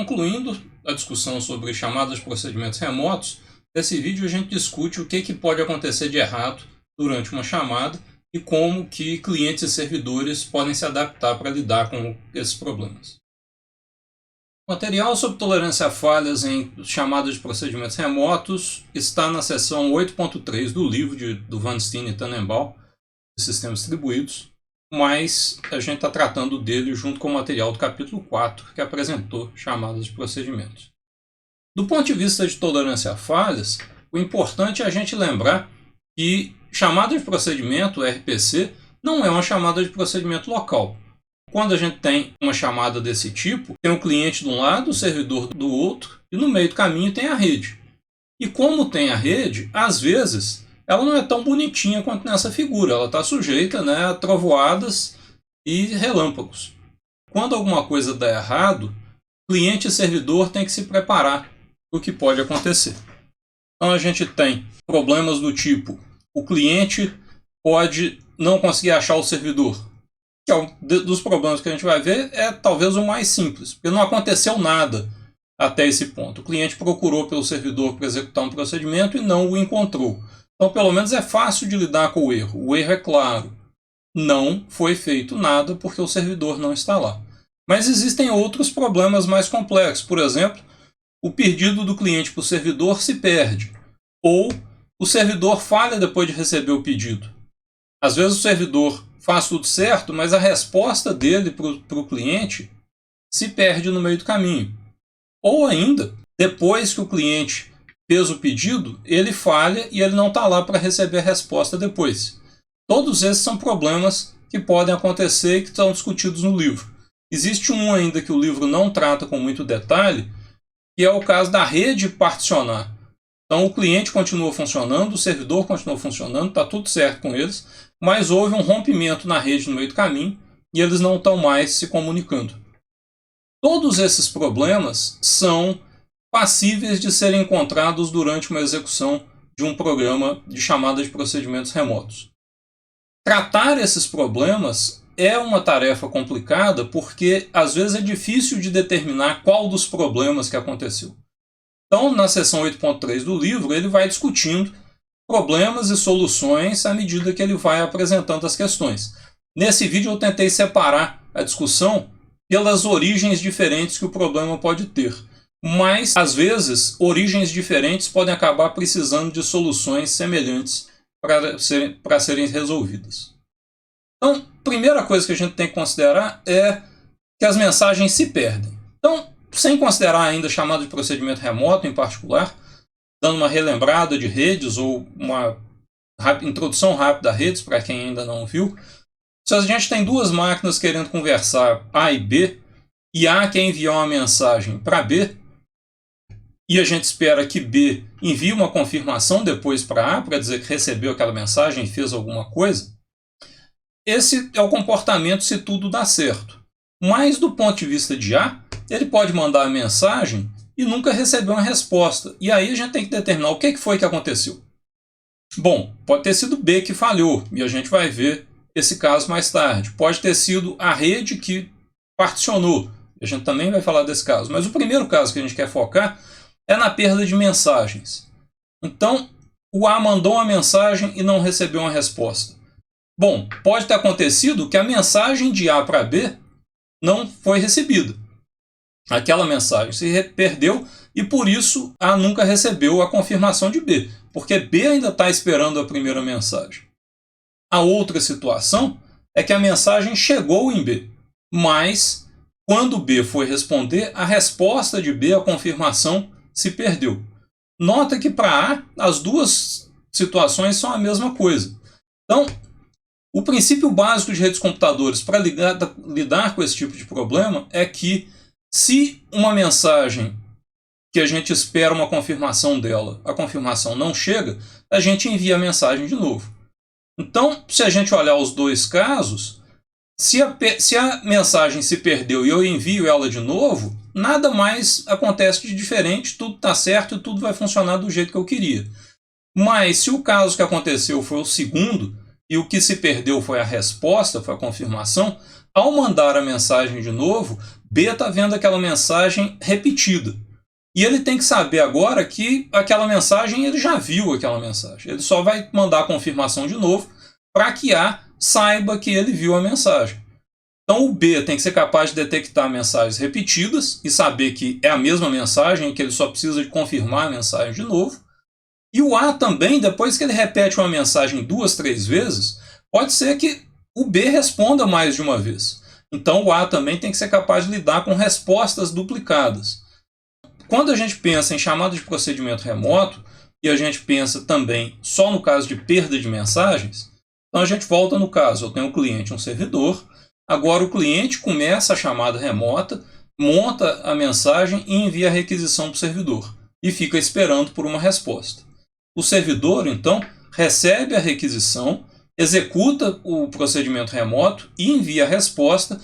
Concluindo a discussão sobre chamadas de procedimentos remotos, nesse vídeo a gente discute o que pode acontecer de errado durante uma chamada e como que clientes e servidores podem se adaptar para lidar com esses problemas. O material sobre tolerância a falhas em chamadas de procedimentos remotos está na seção 8.3 do livro do Van Steen e Tannenbaum, de Sistemas Distribuídos, mas a gente está tratando dele junto com o material do capítulo 4, que apresentou chamadas de procedimentos. Do ponto de vista de tolerância a falhas, o importante é a gente lembrar que chamada de procedimento, RPC, não é uma chamada de procedimento local. Quando a gente tem uma chamada desse tipo, tem o cliente de um lado, o servidor do outro, e no meio do caminho tem a rede. E como tem a rede, às vezes, ela não é tão bonitinha quanto nessa figura. Ela está sujeita, a trovoadas e relâmpagos. Quando alguma coisa dá errado, cliente e servidor têm que se preparar para o que pode acontecer. Então a gente tem problemas do tipo, o cliente pode não conseguir achar o servidor. Que é um dos problemas que a gente vai ver é talvez o mais simples, porque não aconteceu nada até esse ponto. O cliente procurou pelo servidor para executar um procedimento e não o encontrou. Então, pelo menos é fácil de lidar com o erro. O erro é claro. Não foi feito nada porque o servidor não está lá. Mas existem outros problemas mais complexos. Por exemplo, o pedido do cliente para o servidor se perde. Ou o servidor falha depois de receber o pedido. Às vezes o servidor faz tudo certo, mas a resposta dele para o cliente se perde no meio do caminho. Ou ainda, depois que o cliente fez o pedido, ele falha e ele não está lá para receber a resposta depois. Todos esses são problemas que podem acontecer e que estão discutidos no livro. Existe um ainda que o livro não trata com muito detalhe, que é o caso da rede particionar. Então o cliente continua funcionando, o servidor continua funcionando, está tudo certo com eles, mas houve um rompimento na rede no meio do caminho e eles não estão mais se comunicando. Todos esses problemas são passíveis de serem encontrados durante uma execução de um programa de chamada de procedimentos remotos. Tratar esses problemas é uma tarefa complicada porque às vezes é difícil de determinar qual dos problemas que aconteceu. Então, na seção 8.3 do livro, ele vai discutindo problemas e soluções à medida que ele vai apresentando as questões. Nesse vídeo eu tentei separar a discussão pelas origens diferentes que o problema pode ter. Mas, às vezes, origens diferentes podem acabar precisando de soluções semelhantes para serem resolvidas. Então, a primeira coisa que a gente tem que considerar é que as mensagens se perdem. Então, sem considerar ainda chamada de procedimento remoto em particular, dando uma relembrada de redes ou uma introdução rápida a redes para quem ainda não viu. Se a gente tem duas máquinas querendo conversar A e B, e A quer enviar uma mensagem para B, e a gente espera que B envie uma confirmação depois para A, para dizer que recebeu aquela mensagem e fez alguma coisa, esse é o comportamento se tudo dá certo. Mas do ponto de vista de A, ele pode mandar a mensagem e nunca recebeu uma resposta. E aí a gente tem que determinar o que foi que aconteceu. Bom, pode ter sido B que falhou, e a gente vai ver esse caso mais tarde. Pode ter sido a rede que particionou. A gente também vai falar desse caso. Mas o primeiro caso que a gente quer focar é na perda de mensagens. Então, o A mandou uma mensagem e não recebeu uma resposta. Bom, pode ter acontecido que a mensagem de A para B não foi recebida. Aquela mensagem se perdeu e por isso A nunca recebeu a confirmação de B, porque B ainda está esperando a primeira mensagem. A outra situação é que a mensagem chegou em B, mas quando B foi responder, a resposta de B, a confirmação, se perdeu. Nota que para A, as duas situações são a mesma coisa. Então, o princípio básico de redes de computadores para lidar com esse tipo de problema é que se uma mensagem que a gente espera uma confirmação dela, a confirmação não chega, a gente envia a mensagem de novo. Então, se a gente olhar os dois casos, se a mensagem se perdeu e eu envio ela de novo, nada mais acontece de diferente, tudo está certo e tudo vai funcionar do jeito que eu queria. Mas se o caso que aconteceu foi o segundo, e o que se perdeu foi a resposta, foi a confirmação, ao mandar a mensagem de novo, B está vendo aquela mensagem repetida. E ele tem que saber agora que aquela mensagem, ele já viu aquela mensagem. Ele só vai mandar a confirmação de novo para que A saiba que ele viu a mensagem. Então o B tem que ser capaz de detectar mensagens repetidas e saber que é a mesma mensagem e que ele só precisa de confirmar a mensagem de novo. E o A também, depois que ele repete uma mensagem 2, 3 vezes, pode ser que o B responda mais de uma vez. Então o A também tem que ser capaz de lidar com respostas duplicadas. Quando a gente pensa em chamada de procedimento remoto, e a gente pensa também só no caso de perda de mensagens, então a gente volta no caso, eu tenho um cliente e um servidor, agora o cliente começa a chamada remota, monta a mensagem e envia a requisição para o servidor, e fica esperando por uma resposta. O servidor, então, recebe a requisição, executa o procedimento remoto e envia a resposta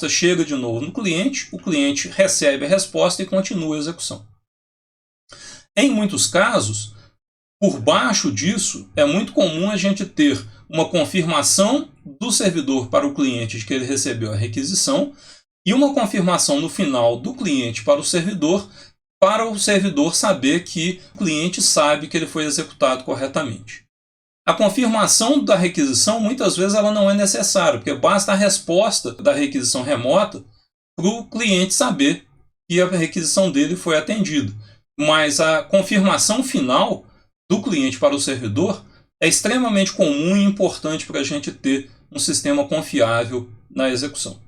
chega de novo no cliente, o cliente recebe a resposta e continua a execução. Em muitos casos, por baixo disso, é muito comum a gente ter uma confirmação do servidor para o cliente de que ele recebeu a requisição e uma confirmação no final do cliente para o servidor saber que o cliente sabe que ele foi executado corretamente. A confirmação da requisição, muitas vezes, ela não é necessária, porque basta a resposta da requisição remota para o cliente saber que a requisição dele foi atendida. Mas a confirmação final do cliente para o servidor é extremamente comum e importante para a gente ter um sistema confiável na execução.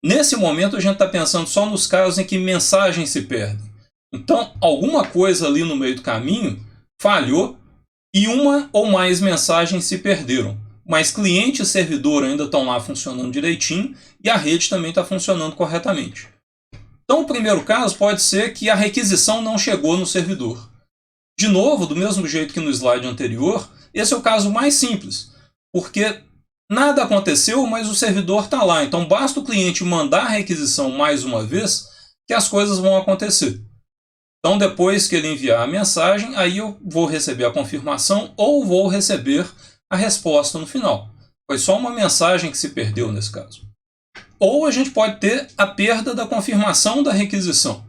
Nesse momento, a gente está pensando só nos casos em que mensagens se perdem. Então, alguma coisa ali no meio do caminho falhou e uma ou mais mensagens se perderam. Mas cliente e servidor ainda estão lá funcionando direitinho e a rede também está funcionando corretamente. Então, o primeiro caso pode ser que a requisição não chegou no servidor. De novo, do mesmo jeito que no slide anterior, esse é o caso mais simples, porque nada aconteceu, mas o servidor está lá. Então, basta o cliente mandar a requisição mais uma vez que as coisas vão acontecer. Então, depois que ele enviar a mensagem, aí eu vou receber a confirmação ou vou receber a resposta no final. Foi só uma mensagem que se perdeu nesse caso. Ou a gente pode ter a perda da confirmação da requisição.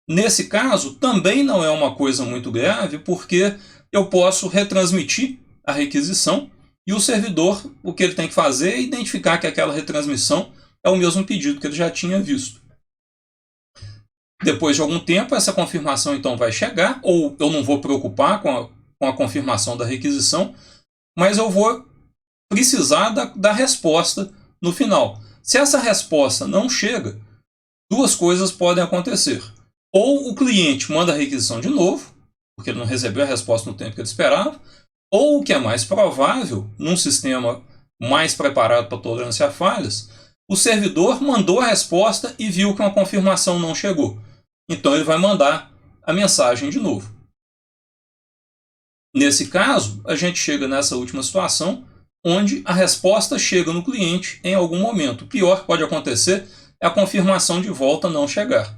Nesse caso, também não é uma coisa muito grave, porque eu posso retransmitir a requisição e o servidor, o que ele tem que fazer é identificar que aquela retransmissão é o mesmo pedido que ele já tinha visto. Depois de algum tempo, essa confirmação então vai chegar, ou eu não vou preocupar com a confirmação da requisição, mas eu vou precisar da resposta no final. Se essa resposta não chega, duas coisas podem acontecer. Ou o cliente manda a requisição de novo, porque ele não recebeu a resposta no tempo que ele esperava, ou o que é mais provável, num sistema mais preparado para tolerância a falhas, o servidor mandou a resposta e viu que uma confirmação não chegou. Então ele vai mandar a mensagem de novo. Nesse caso, a gente chega nessa última situação, onde a resposta chega no cliente em algum momento. O pior que pode acontecer é a confirmação de volta não chegar.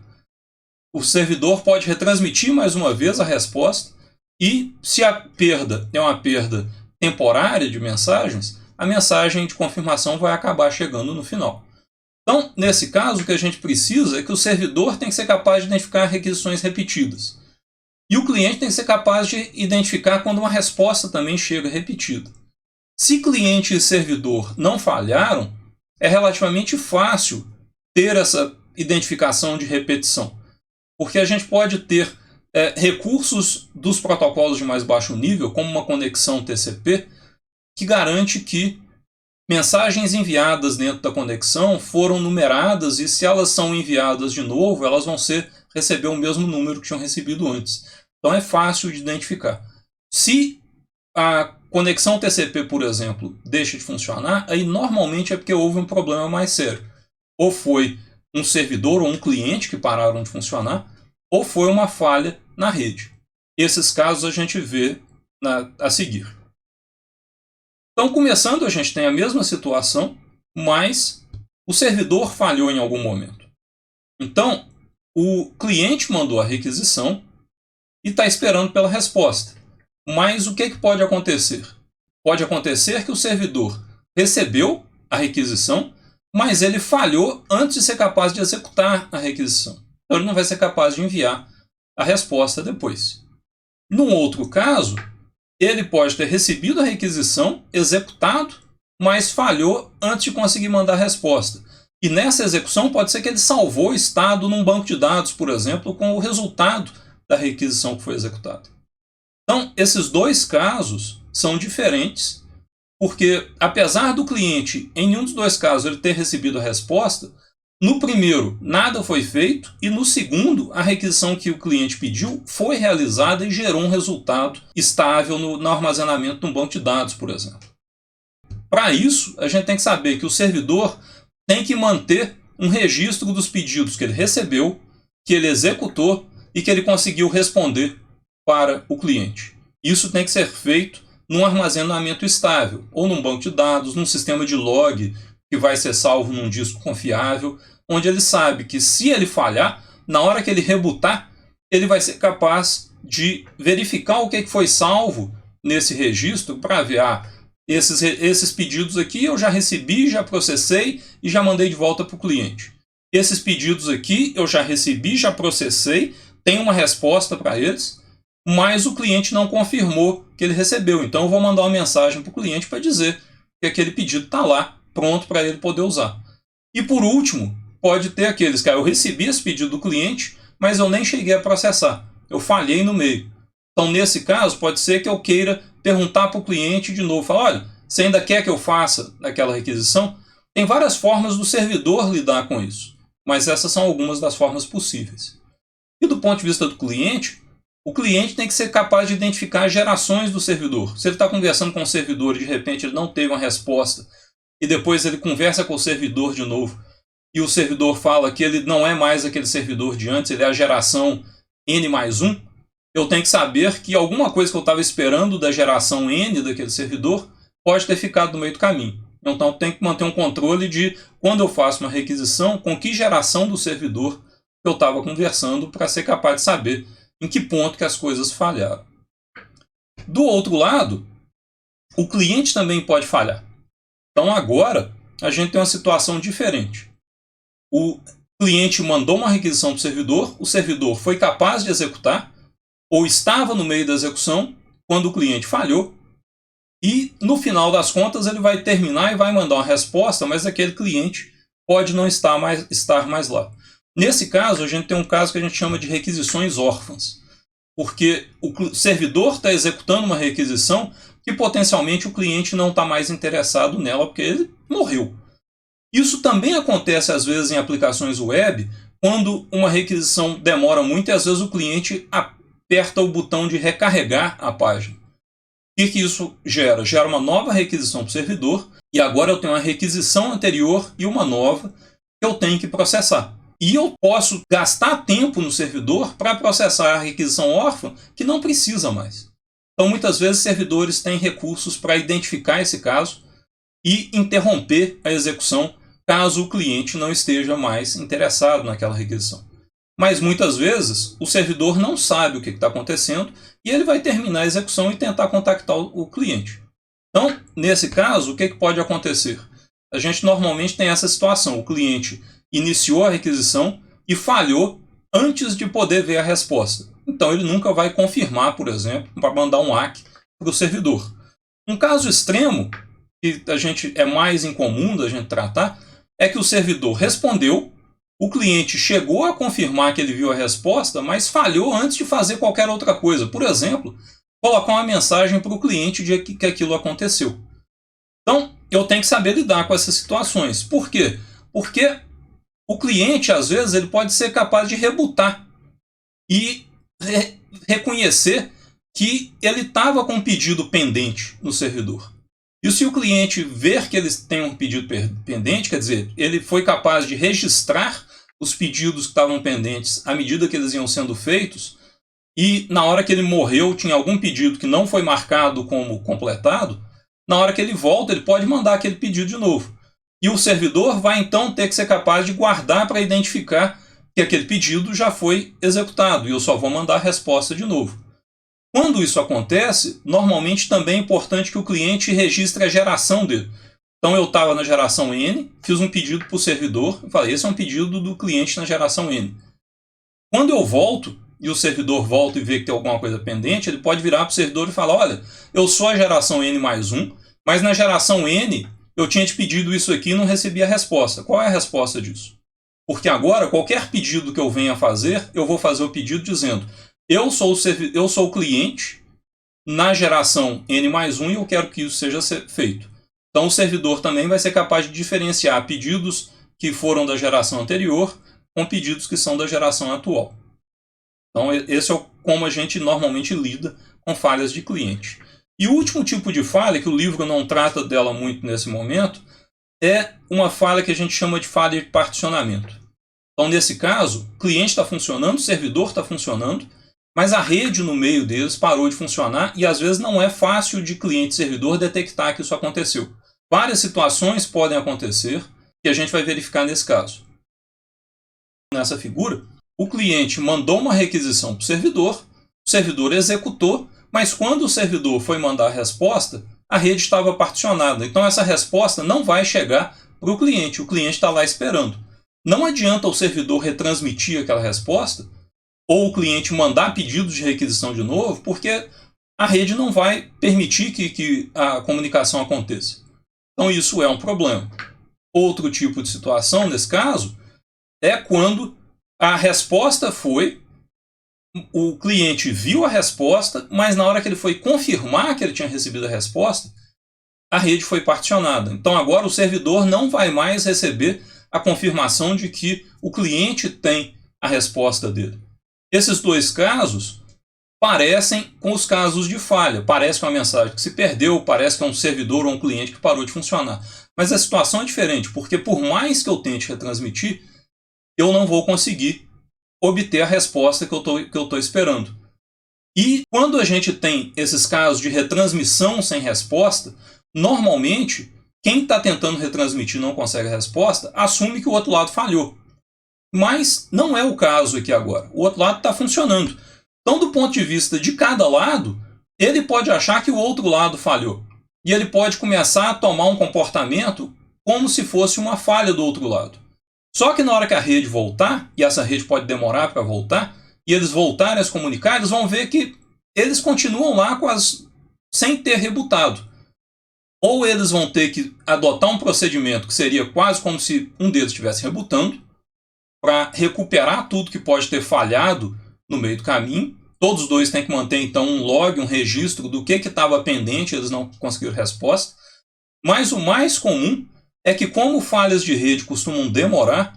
O servidor pode retransmitir mais uma vez a resposta e, se a perda é uma perda temporária de mensagens, a mensagem de confirmação vai acabar chegando no final. Então, nesse caso, o que a gente precisa é que o servidor tem que ser capaz de identificar requisições repetidas. E o cliente tem que ser capaz de identificar quando uma resposta também chega repetida. Se cliente e servidor não falharam, é relativamente fácil ter essa identificação de repetição. Porque a gente pode ter recursos dos protocolos de mais baixo nível, como uma conexão TCP, que garante que mensagens enviadas dentro da conexão foram numeradas e se elas são enviadas de novo, elas vão receber o mesmo número que tinham recebido antes. Então é fácil de identificar. Se a conexão TCP, por exemplo, deixa de funcionar, aí normalmente é porque houve um problema mais sério. Ou foi um servidor ou um cliente que pararam de funcionar, ou foi uma falha na rede. Esses casos a gente vê a seguir. Então, começando, a gente tem a mesma situação, mas o servidor falhou em algum momento. Então, o cliente mandou a requisição e está esperando pela resposta. Mas o que pode acontecer? Pode acontecer que o servidor recebeu a requisição, mas ele falhou antes de ser capaz de executar a requisição. Então ele não vai ser capaz de enviar a resposta depois. Num outro caso, ele pode ter recebido a requisição, executado, mas falhou antes de conseguir mandar a resposta. E nessa execução pode ser que ele salvou o estado num banco de dados, por exemplo, com o resultado da requisição que foi executada. Então, esses dois casos são diferentes, porque apesar do cliente, em nenhum dos dois casos, ele ter recebido a resposta, no primeiro nada foi feito e no segundo a requisição que o cliente pediu foi realizada e gerou um resultado estável no armazenamento de um banco de dados, por exemplo. Para isso, a gente tem que saber que o servidor tem que manter um registro dos pedidos que ele recebeu, que ele executou e que ele conseguiu responder para o cliente. Isso tem que ser feito num armazenamento estável, ou num banco de dados, num sistema de log que vai ser salvo num disco confiável, onde ele sabe que se ele falhar, na hora que ele rebootar, ele vai ser capaz de verificar o que foi salvo nesse registro para ver, esses pedidos aqui eu já recebi, já processei e já mandei de volta para o cliente. Esses pedidos aqui eu já recebi, já processei, tenho uma resposta para eles, mas o cliente não confirmou que ele recebeu. Então eu vou mandar uma mensagem para o cliente para dizer que aquele pedido está lá, pronto para ele poder usar. E por último, pode ter aqueles que eu recebi esse pedido do cliente, mas eu nem cheguei a processar. Eu falhei no meio. Então nesse caso pode ser que eu queira perguntar para o cliente de novo, falar, olha, você ainda quer que eu faça aquela requisição? Tem várias formas do servidor lidar com isso, mas essas são algumas das formas possíveis. E do ponto de vista do cliente, o cliente tem que ser capaz de identificar as gerações do servidor. Se ele está conversando com o servidor e de repente ele não teve uma resposta, e depois ele conversa com o servidor de novo, e o servidor fala que ele não é mais aquele servidor de antes, ele é a geração N+1, eu tenho que saber que alguma coisa que eu estava esperando da geração N daquele servidor pode ter ficado no meio do caminho. Então eu tenho que manter um controle de quando eu faço uma requisição, com que geração do servidor que eu estava conversando para ser capaz de saber em que ponto que as coisas falharam. Do outro lado, o cliente também pode falhar. Então agora a gente tem uma situação diferente. O cliente mandou uma requisição para o servidor foi capaz de executar, ou estava no meio da execução, quando o cliente falhou, e no final das contas ele vai terminar e vai mandar uma resposta, mas aquele cliente pode não estar mais lá. Nesse caso, a gente tem um caso que a gente chama de requisições órfãs, porque o servidor está executando uma requisição que potencialmente o cliente não está mais interessado nela porque ele morreu. Isso também acontece às vezes em aplicações web, quando uma requisição demora muito e às vezes o cliente aperta o botão de recarregar a página. O que isso gera? Gera uma nova requisição para o servidor e agora eu tenho uma requisição anterior e uma nova que eu tenho que processar. E eu posso gastar tempo no servidor para processar a requisição órfã que não precisa mais. Então muitas vezes servidores têm recursos para identificar esse caso e interromper a execução caso o cliente não esteja mais interessado naquela requisição. Mas muitas vezes o servidor não sabe o que está acontecendo e ele vai terminar a execução e tentar contactar o cliente. Então, nesse caso, o que pode acontecer? A gente normalmente tem essa situação, o cliente iniciou a requisição e falhou antes de poder ver a resposta. Então ele nunca vai confirmar, por exemplo, para mandar um ACK para o servidor. Um caso extremo, que é mais incomum da gente tratar, é que o servidor respondeu, o cliente chegou a confirmar que ele viu a resposta, mas falhou antes de fazer qualquer outra coisa. Por exemplo, colocar uma mensagem para o cliente de que aquilo aconteceu. Então, eu tenho que saber lidar com essas situações. Por quê? Porque o cliente, às vezes, ele pode ser capaz de rebootar e reconhecer que ele estava com um pedido pendente no servidor. E se o cliente ver que eles têm um pedido pendente, quer dizer, ele foi capaz de registrar os pedidos que estavam pendentes à medida que eles iam sendo feitos, e na hora que ele morreu tinha algum pedido que não foi marcado como completado, na hora que ele volta ele pode mandar aquele pedido de novo. E o servidor vai então ter que ser capaz de guardar para identificar que aquele pedido já foi executado e eu só vou mandar a resposta de novo. Quando isso acontece, normalmente também é importante que o cliente registre a geração dele. Então eu estava na geração N, fiz um pedido para o servidor, e falei, esse é um pedido do cliente na geração N. Quando eu volto, e o servidor volta e vê que tem alguma coisa pendente, ele pode virar para o servidor e falar, olha, eu sou a geração N mais 1, mas na geração N eu tinha te pedido isso aqui e não recebi a resposta. Qual é a resposta disso? Porque agora, qualquer pedido que eu venha fazer, eu vou fazer o pedido dizendo, eu sou o cliente na geração N mais 1 e eu quero que isso seja feito. Então o servidor também vai ser capaz de diferenciar pedidos que foram da geração anterior com pedidos que são da geração atual. Então esse é como a gente normalmente lida com falhas de cliente. E o último tipo de falha, que o livro não trata dela muito nesse momento, é uma falha que a gente chama de falha de particionamento. Então nesse caso, o cliente está funcionando, o servidor está funcionando, mas a rede no meio deles parou de funcionar e às vezes não é fácil de cliente e servidor detectar que isso aconteceu. Várias situações podem acontecer que a gente vai verificar nesse caso. Nessa figura, o cliente mandou uma requisição para o servidor executou, mas quando o servidor foi mandar a resposta, a rede estava particionada. Então essa resposta não vai chegar para o cliente está lá esperando. Não adianta o servidor retransmitir aquela resposta, ou o cliente mandar pedidos de requisição de novo, porque a rede não vai permitir que a comunicação aconteça. Então isso é um problema. Outro tipo de situação, nesse caso, é quando a resposta foi, o cliente viu a resposta, mas na hora que ele foi confirmar que ele tinha recebido a resposta, a rede foi particionada. Então agora o servidor não vai mais receber a confirmação de que o cliente tem a resposta dele. Esses dois casos parecem com os casos de falha. Parece que é uma mensagem que se perdeu, parece que é um servidor ou um cliente que parou de funcionar. Mas a situação é diferente, porque por mais que eu tente retransmitir, eu não vou conseguir obter a resposta que eu estou esperando. E quando a gente tem esses casos de retransmissão sem resposta, normalmente, quem está tentando retransmitir e não consegue a resposta, assume que o outro lado falhou. Mas não é o caso aqui agora. O outro lado está funcionando. Então, do ponto de vista de cada lado, ele pode achar que o outro lado falhou. E ele pode começar a tomar um comportamento como se fosse uma falha do outro lado. Só que na hora que a rede voltar, e essa rede pode demorar para voltar, e eles voltarem a se comunicar, eles vão ver que eles continuam lá sem ter rebutado. Ou eles vão ter que adotar um procedimento que seria quase como se um deles estivesse rebutando, para recuperar tudo que pode ter falhado no meio do caminho. Todos os dois têm que manter, então, um log, um registro do que estava pendente, eles não conseguiram resposta. Mas o mais comum é que, como falhas de rede costumam demorar,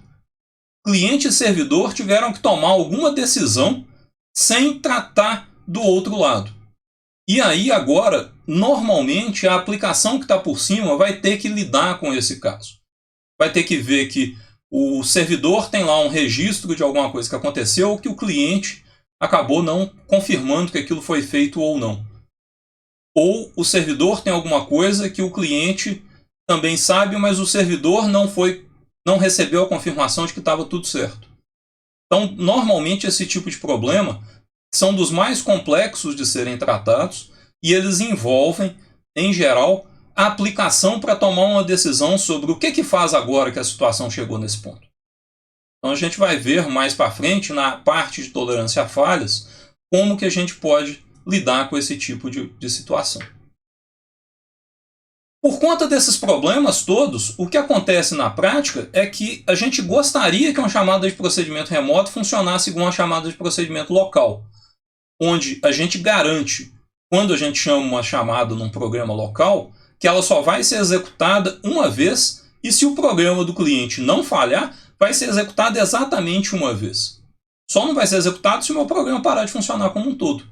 cliente e servidor tiveram que tomar alguma decisão sem tratar do outro lado. E aí, agora, normalmente, a aplicação que está por cima vai ter que lidar com esse caso. Vai ter que ver que o servidor tem lá um registro de alguma coisa que aconteceu ou que o cliente acabou não confirmando que aquilo foi feito ou não. Ou o servidor tem alguma coisa que o cliente também sabe, mas o servidor não recebeu a confirmação de que estava tudo certo. Então, normalmente, esse tipo de problema são dos mais complexos de serem tratados e eles envolvem, em geral, a aplicação para tomar uma decisão sobre o que faz agora que a situação chegou nesse ponto. Então a gente vai ver mais para frente, na parte de tolerância a falhas, como que a gente pode lidar com esse tipo de situação. Por conta desses problemas todos, o que acontece na prática é que a gente gostaria que uma chamada de procedimento remoto funcionasse igual uma chamada de procedimento local, onde a gente garante, quando a gente chama uma chamada num programa local, que ela só vai ser executada uma vez e se o programa do cliente não falhar, vai ser executada exatamente uma vez. Só não vai ser executado se o meu programa parar de funcionar como um todo.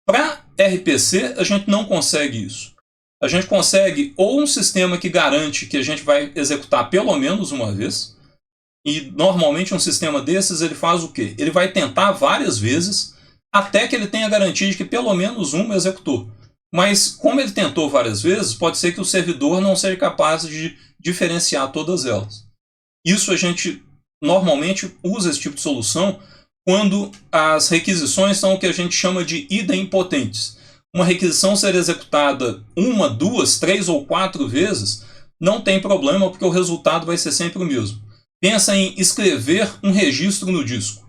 Para RPC, a gente não consegue isso. A gente consegue ou um sistema que garante que a gente vai executar pelo menos uma vez, e normalmente um sistema desses ele faz o quê? Ele vai tentar várias vezes até que ele tenha garantia de que pelo menos uma executou. Mas, como ele tentou várias vezes, pode ser que o servidor não seja capaz de diferenciar todas elas. Isso a gente normalmente usa esse tipo de solução quando as requisições são o que a gente chama de idempotentes. Uma requisição ser executada 1, 2, 3 ou 4 vezes não tem problema, porque o resultado vai ser sempre o mesmo. Pensa em escrever um registro no disco.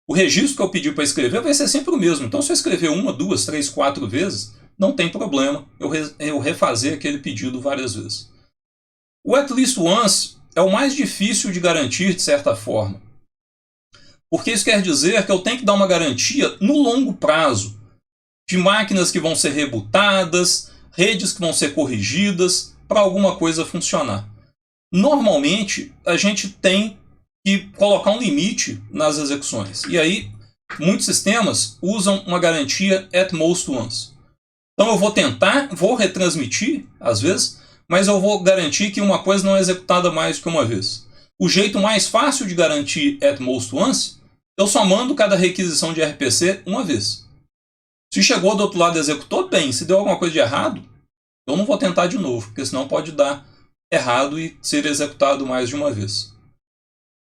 O registro que eu pedi para escrever vai ser sempre o mesmo. Então, se eu escrever 1, 2, 3, 4 vezes, não tem problema eu refazer aquele pedido várias vezes. O at least once é o mais difícil de garantir, de certa forma. Porque isso quer dizer que eu tenho que dar uma garantia no longo prazo de máquinas que vão ser rebootadas, redes que vão ser corrigidas para alguma coisa funcionar. Normalmente, a gente tem que colocar um limite nas execuções. E aí, muitos sistemas usam uma garantia at most once. Então eu vou tentar, vou retransmitir, às vezes, mas eu vou garantir que uma coisa não é executada mais do que uma vez. O jeito mais fácil de garantir at most once, eu só mando cada requisição de RPC uma vez. Se chegou do outro lado e executou, bem. Se deu alguma coisa de errado, eu não vou tentar de novo, porque senão pode dar errado e ser executado mais de uma vez.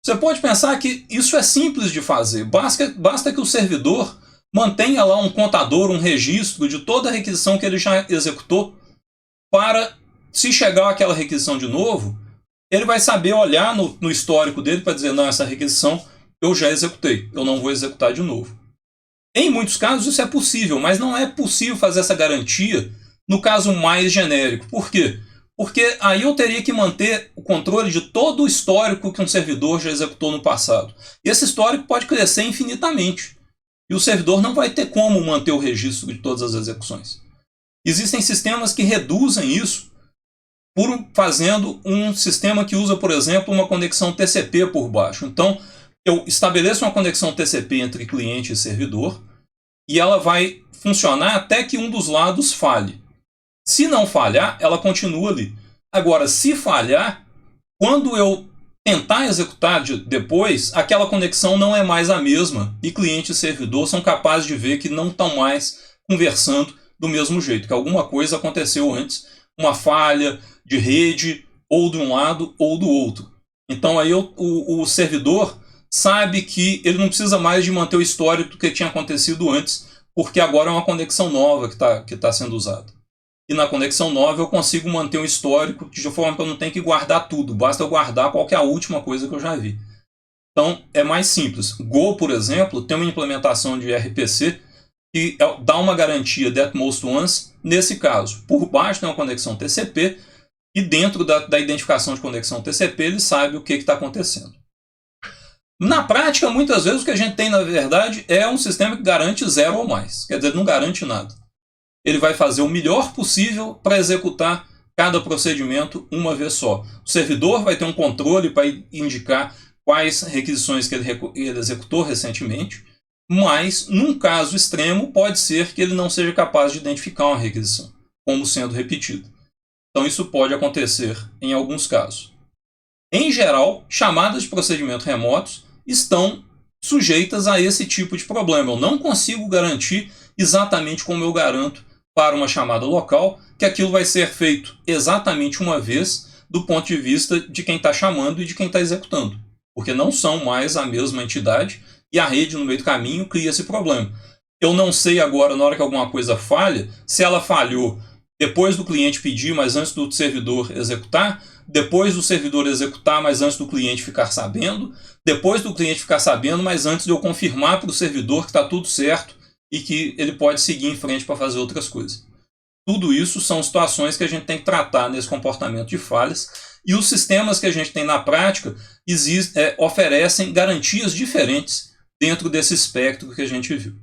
Você pode pensar que isso é simples de fazer. Basta que o servidor mantenha lá um contador, um registro de toda a requisição que ele já executou, para, se chegar aquela requisição de novo, ele vai saber olhar no histórico dele para dizer, não, essa requisição eu já executei, eu não vou executar de novo. Em muitos casos isso é possível, mas não é possível fazer essa garantia no caso mais genérico. Por quê? Porque aí eu teria que manter o controle de todo o histórico que um servidor já executou no passado. E esse histórico pode crescer infinitamente. E o servidor não vai ter como manter o registro de todas as execuções. Existem sistemas que reduzem isso fazendo um sistema que usa, por exemplo, uma conexão TCP por baixo. Então, eu estabeleço uma conexão TCP entre cliente e servidor e ela vai funcionar até que um dos lados falhe. Se não falhar, ela continua ali. Agora, se falhar, quando eu tentar executar depois, aquela conexão não é mais a mesma e cliente e servidor são capazes de ver que não estão mais conversando do mesmo jeito, que alguma coisa aconteceu antes, uma falha de rede, ou de um lado ou do outro. Então aí o servidor sabe que ele não precisa mais de manter o histórico do que tinha acontecido antes, porque agora é uma conexão nova que tá sendo usada. E na conexão nova eu consigo manter um histórico de forma que eu não tenho que guardar tudo, basta eu guardar qual que é a última coisa que eu já vi. Então é mais simples. Go, por exemplo, tem uma implementação de RPC que dá uma garantia de at most once, nesse caso. Por baixo tem uma conexão TCP e dentro da identificação de conexão TCP ele sabe o que está acontecendo. Na prática, muitas vezes o que a gente tem, na verdade, é um sistema que garante 0 ou mais. Quer dizer, não garante nada. Ele vai fazer o melhor possível para executar cada procedimento uma vez só. O servidor vai ter um controle para indicar quais requisições que ele executou recentemente, mas, num caso extremo, pode ser que ele não seja capaz de identificar uma requisição como sendo repetida. Então isso pode acontecer em alguns casos. Em geral, chamadas de procedimentos remotos estão sujeitas a esse tipo de problema. Eu não consigo garantir exatamente como eu garanto para uma chamada local que aquilo vai ser feito exatamente uma vez do ponto de vista de quem está chamando e de quem está executando. Porque não são mais a mesma entidade e a rede no meio do caminho cria esse problema. Eu não sei agora, na hora que alguma coisa falha, se ela falhou depois do cliente pedir, mas antes do servidor executar, depois do servidor executar, mas antes do cliente ficar sabendo, depois do cliente ficar sabendo, mas antes de eu confirmar para o servidor que está tudo certo e que ele pode seguir em frente para fazer outras coisas. Tudo isso são situações que a gente tem que tratar nesse comportamento de falhas, e os sistemas que a gente tem na prática oferecem garantias diferentes dentro desse espectro que a gente viu.